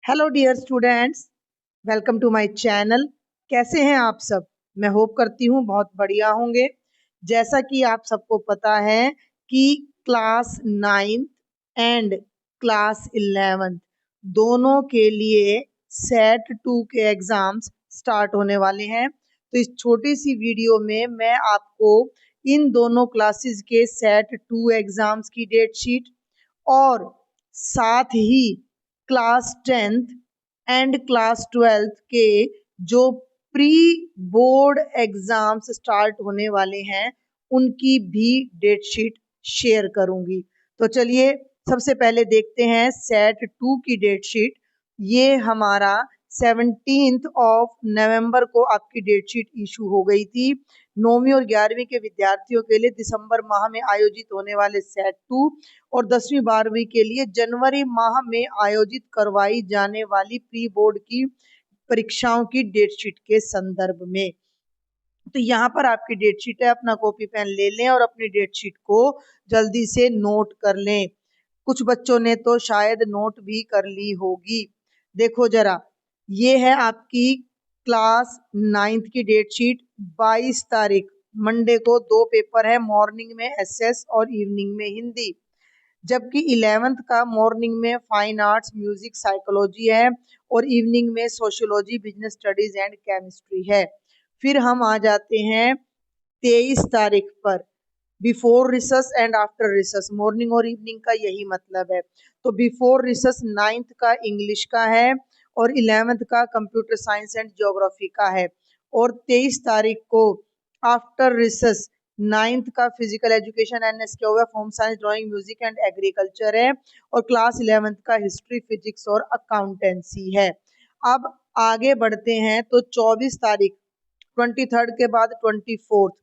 Hello dear students, welcome to my channel. कैसे हैं आप सब? मैं होप करती हूँ बहुत बढ़िया होंगे। जैसा कि आप सबको पता है कि class 9th and class 11th दोनों के लिए सेट 2 के एग्जाम्स स्टार्ट होने वाले हैं। तो इस छोटी सी वीडियो में मैं आपको इन दोनों क्लासेस के सेट 2 एग्जाम्स की डेट शीट और साथ ही class 10th and class 12th के जो प्री बोर्ड एग्जाम्स स्टार्ट होने वाले हैं उनकी भी डेट शीट शेयर करूंगी। तो चलिए सबसे पहले देखते हैं सेट 2 की डेट शीट। ये हमारा 17 नवंबर को आपकी डेट शीट इशू हो गई थी। 9वीं और 11वीं के विद्यार्थियों के लिए दिसंबर माह में आयोजित होने वाले सेट 2 और 10वीं 12वीं के लिए जनवरी माह में आयोजित करवाई जाने वाली प्री बोर्ड की परीक्षाओं की डेट शीट के संदर्भ में। तो यहाँ पर आपकी डेट शीट है, अपना कॉपी पेन ले लें और अपनी डेट शीट को जल्दी से नोट कर लें। कुछ बच्चों ने तो शायद नोट भी कर ली होगी। देखो जरा, ये है आपकी क्लास 9th की डेट शीट। 22 तारीख मंडे को 2 पेपर है, मॉर्निंग में एसएस और इवनिंग में हिंदी। जबकि 11th का मॉर्निंग में फाइन आर्ट्स, म्यूजिक, साइकोलॉजी है और इवनिंग में sociology, business studies and chemistry है। फिर हम आ जाते हैं 23 तारीख पर, before research and after research. Morning और इवनिंग का यही मतलब है। तो बिफोर रिसर्च 9th का इंग्लिश का है और 11th का कंप्यूटर साइंस एंड ज्योग्राफी का है। और 23 तारीख को आफ्टर रिसर्च 9th का फिजिकल एजुकेशन एनएस के हुआ, home science, drawing, music and agriculture है। और क्लास 11th का हिस्ट्री, फिजिक्स और अकाउंटेंसी है। अब आगे बढ़ते हैं तो 24 तारीख, 23rd के बाद 24th,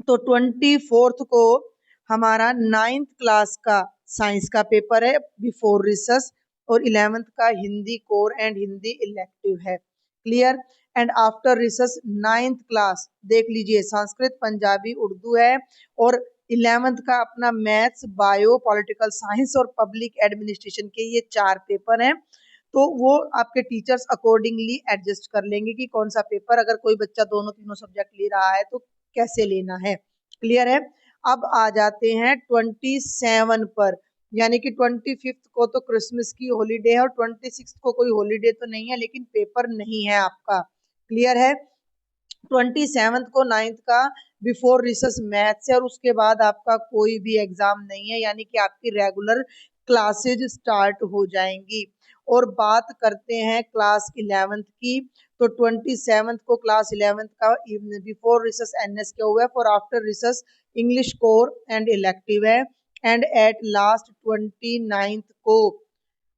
तो 24th को हमारा 9th क्लास का साइंस का पेपर है बिफोर रिसर्च और 11th का Hindi core and Hindi elective है। Clear? And after research 9th class देख लीजिए, संस्कृत, पंजाबी, उर्दू है। और 11th का अपना मैथ्स, बायो, पॉलिटिकल साइंस और पब्लिक एडमिनिस्ट्रेशन के ये 4 पेपर हैं। तो वो आपके टीचर्स अकॉर्डिंगली एडजस्ट कर लेंगे कि कौन सा पेपर, अगर कोई बच्चा दोनों तीनों सब्जेक्ट ले रहा है तो कैसे लेना है। क्लियर है? अब आ जाते हैं 27 पर, यानी कि 25th को तो क्रिसमस की हॉलीडे है और 26th को कोई हॉलीडे तो नहीं है, लेकिन पेपर नहीं है आपका। क्लियर है? 27 को 9th का बिफोर रिसर्च मैथ्स है और उसके बाद आपका कोई भी एग्जाम नहीं है, यानी कि आपकी रेगुलर क्लासेज स्टार्ट हो जाएंगी। और बात करते हैं क्लास 11th की, तो 27 को क्लास 11th का बिफोर रिसर्च एनएस के हुआ है, for after research English core and elective है। एंड एट लास्ट 29th को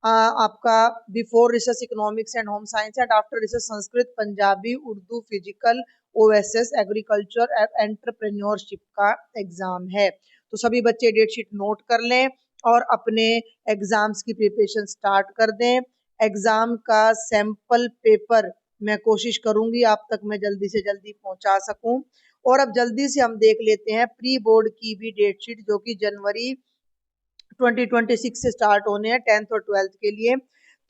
आपका before research economics and home science and after research Sanskrit, Punjabi, Urdu, physical, OSS, agriculture, entrepreneurship का एग्जाम है। तो सभी बच्चे डेट शीट नोट कर लें और अपने एग्जाम्स की प्रिपरेशन स्टार्ट कर दें। एग्जाम का सैंपल पेपर मैं कोशिश करूंगी आप तक मैं जल्दी से जल्दी पहुंचा सकूं। और अब जल्दी से हम देख लेते हैं प्री बोर्ड की भी डेट शीट, जो कि जनवरी 2026 से स्टार्ट होने हैं 10th और 12th के लिए।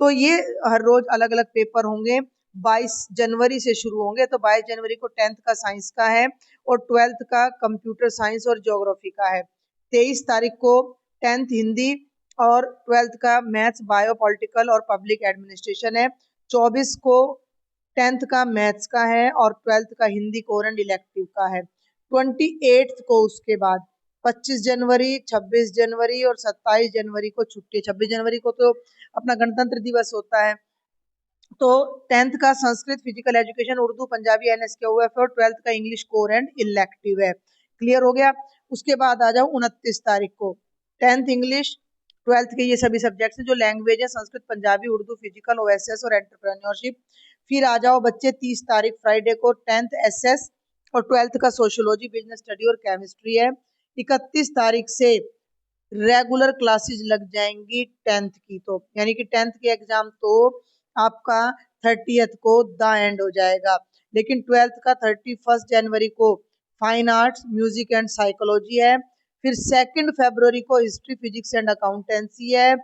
तो ये हर रोज अलग अलग पेपर होंगे। 22 जनवरी से शुरू होंगे, तो 22 जनवरी को 10th का साइंस का है और 12th का कंप्यूटर साइंस और ज्योग्राफी का है। 23 तारीख को 10th हिंदी और 12th का मैथ्स, बायो, पॉलिटिकल और पब्लिक एडमिनिस्ट्रेशन है। 24 को 10th का मैथ्स का है और 12th का हिंदी कोर एंड इलेक्टिव का है। 28 को उसके बाद 25 जनवरी, 26 जनवरी और 27 जनवरी को छुट्टी। 26 जनवरी को तो अपना गणतंत्र दिवस होता है। तो 10th का Sanskrit, physical education, Urdu, Punjabi NS के ओएफ और 12th का इंग्लिश कोर एंड इलेक्टिव है। क्लियर हो गया? उसके बाद आ जाओ 29 तारीख को 10th इंग्लिश, 12th के ये सभी सब्जेक्ट्स जो लैंग्वेज है, संस्कृत, पंजाबी, उर्दू, फिजिकल, ओएसएस और एंटरप्रेन्योरशिप। फिर आ जाओ बच्चे 30 तारीख फ्राइडे को 10th एसएस और 12th का सोशियोलॉजी, बिजनेस स्टडी और केमिस्ट्री है। 31 तारीख से रेगुलर क्लासेस लग जाएंगी 10th की, तो यानी कि 10th के एग्जाम तो आपका 30th को द एंड हो जाएगा। लेकिन 12th का 31 जनवरी को fine arts, music and psychology है। फिर 2 फरवरी को हिस्ट्री, फिजिक्स एंड अकाउंटेंसी है।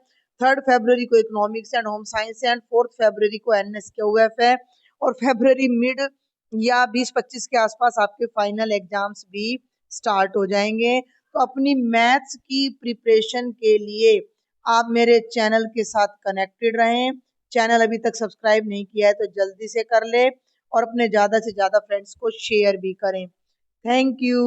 3 फरवरी को इकोनॉमिक्स एंड होम साइंस है एंड 4 फरवरी को NSQF है और फरवरी मिड या 20-25 के आसपास आपके फाइनल एग्जाम्स भी स्टार्ट हो जाएंगे। तो अपनी मैथ्स की प्रिपरेशन के लिए आप मेरे चैनल के साथ कनेक्टेड रहें। चैनल अभी तक सब्सक्राइब नहीं किया है तो जल्दी से कर ले और अपने ज़्यादा से ज़्यादा फ्रेंड्स को शेयर भी करें। Thank you.